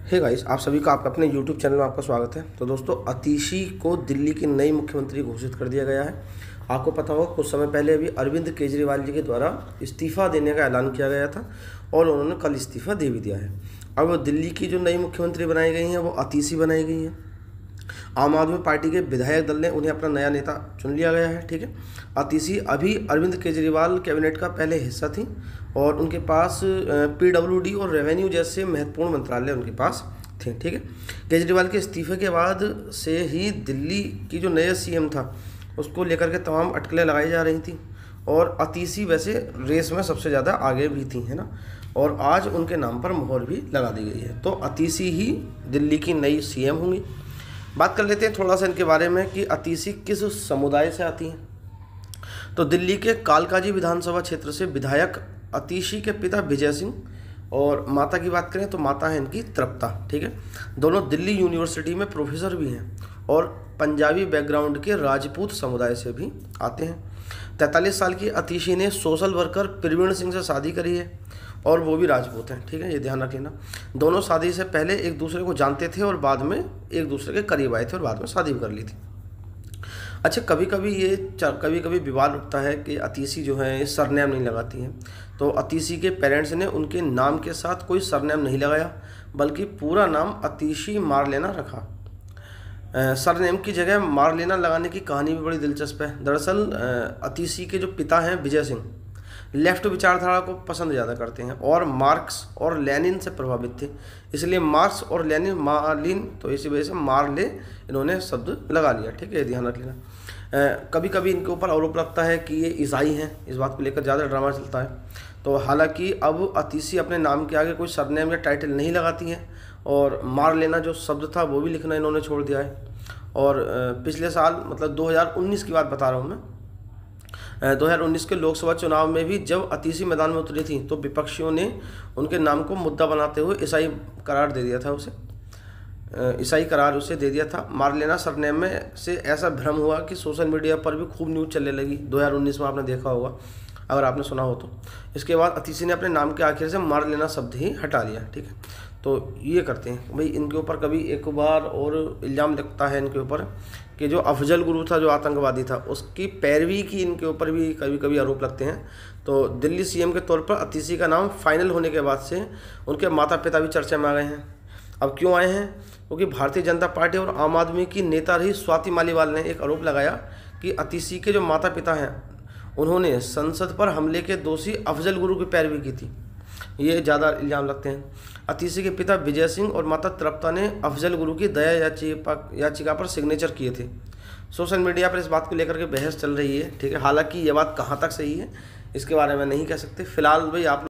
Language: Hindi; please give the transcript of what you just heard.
हे गाइस, आप सभी का आपका अपने YouTube चैनल में आपका स्वागत है। तो दोस्तों, अतीशी को दिल्ली की नई मुख्यमंत्री घोषित कर दिया गया है। आपको पता होगा कुछ समय पहले अभी अरविंद केजरीवाल जी के द्वारा इस्तीफ़ा देने का ऐलान किया गया था और उन्होंने कल इस्तीफ़ा दे भी दिया है। अब दिल्ली की जो नई मुख्यमंत्री बनाई गई हैं वो अतीशी बनाई गई हैं। आम आदमी पार्टी के विधायक दल ने उन्हें अपना नया नेता चुन लिया गया है। ठीक है, अतीशी अभी अरविंद केजरीवाल कैबिनेट का पहले हिस्सा थी और उनके पास PWD और रेवेन्यू जैसे महत्वपूर्ण मंत्रालय उनके पास थे। ठीक है, केजरीवाल के इस्तीफे के बाद से ही दिल्ली की जो नया CM था उसको लेकर के तमाम अटकलें लगाई जा रही थी और अतीशी वैसे रेस में सबसे ज़्यादा आगे भी थी, है ना। और आज उनके नाम पर मोहर भी लगा दी गई है। तो अतीशी ही दिल्ली की नई CM होंगी। बात कर लेते हैं थोड़ा सा इनके बारे में कि अतीशी किस समुदाय से आती हैं। तो दिल्ली के कालकाजी विधानसभा क्षेत्र से विधायक अतीशी के पिता विजय सिंह और माता की बात करें तो माता है इनकी तृप्ता। ठीक है, दोनों दिल्ली यूनिवर्सिटी में प्रोफेसर भी हैं और पंजाबी बैकग्राउंड के राजपूत समुदाय से भी आते हैं। 43 साल की अतीशी ने सोशल वर्कर प्रवीण सिंह से शादी करी है और वो भी राजपूत हैं। ठीक है, ये ध्यान रख लेना। दोनों शादी से पहले एक दूसरे को जानते थे और बाद में एक दूसरे के करीब आए थे और बाद में शादी भी कर ली थी। अच्छा, कभी कभी विवाद उठता है कि अतीशी जो है ये सरनेम नहीं लगाती हैं। तो अतीशी के पेरेंट्स ने उनके नाम के साथ कोई सरनेम नहीं लगाया बल्कि पूरा नाम अतीशी मारलेना रखा। सरनेम की जगह मारलेना लगाने की कहानी भी बड़ी दिलचस्प है। दरअसल अतीशी के जो पिता हैं विजय सिंह लेफ्ट विचारधारा को पसंद ज़्यादा करते हैं और मार्क्स और लेनिन से प्रभावित थे, इसलिए मार्क्स और लेनिन मार्लिन, तो इसी वजह से मारले इन्होंने शब्द लगा लिया। ठीक है, ध्यान रख लेना। कभी कभी इनके ऊपर आरोप लगता है कि ये ईसाई हैं, इस बात को लेकर ज़्यादा ड्रामा चलता है। तो हालांकि अब अतीशी अपने नाम के आगे कोई सरनेम या टाइटल नहीं लगाती हैं और मार लेना जो शब्द था वो भी लिखना इन्होंने छोड़ दिया है। और पिछले साल मतलब 2019 की बात बता रहा हूँ मैं, 2019 के लोकसभा चुनाव में भी जब अतीशी मैदान में उतरी थी तो विपक्षियों ने उनके नाम को मुद्दा बनाते हुए ईसाई करार दे दिया था उसे, ईसाई करार उसे दे दिया था। मारलेना सरनेम में से ऐसा भ्रम हुआ कि सोशल मीडिया पर भी खूब न्यूज़ चलने लगी। 2019 में आपने देखा होगा अगर आपने सुना हो तो। इसके बाद अतीशी ने अपने नाम के आखिर से मारलेना शब्द ही हटा लिया। ठीक है, तो ये करते हैं भाई। इनके ऊपर कभी एक बार और इल्ज़ाम लगता है इनके ऊपर कि जो अफजल गुरु था, जो आतंकवादी था, उसकी पैरवी की इनके ऊपर भी कभी कभी आरोप लगते हैं। तो दिल्ली CM के तौर पर अतीशी का नाम फाइनल होने के बाद से उनके माता पिता भी चर्चा में आ गए हैं। अब क्यों आए हैं? क्योंकि भारतीय जनता पार्टी और आम आदमी की नेता रही स्वाति मालीवाल ने एक आरोप लगाया कि अतीशी के जो माता पिता हैं उन्होंने संसद पर हमले के दोषी अफजल गुरु की पैरवी की थी। ये ज़्यादा इल्ज़ाम लगते हैं। अतीशी के पिता विजय सिंह और माता तृप्ता ने अफजल गुरु की दया याचिका पर सिग्नेचर किए थे। सोशल मीडिया पर इस बात को लेकर के बहस चल रही है। ठीक है, हालांकि ये बात कहाँ तक सही है इसके बारे में नहीं कह सकते। फिलहाल भाई आप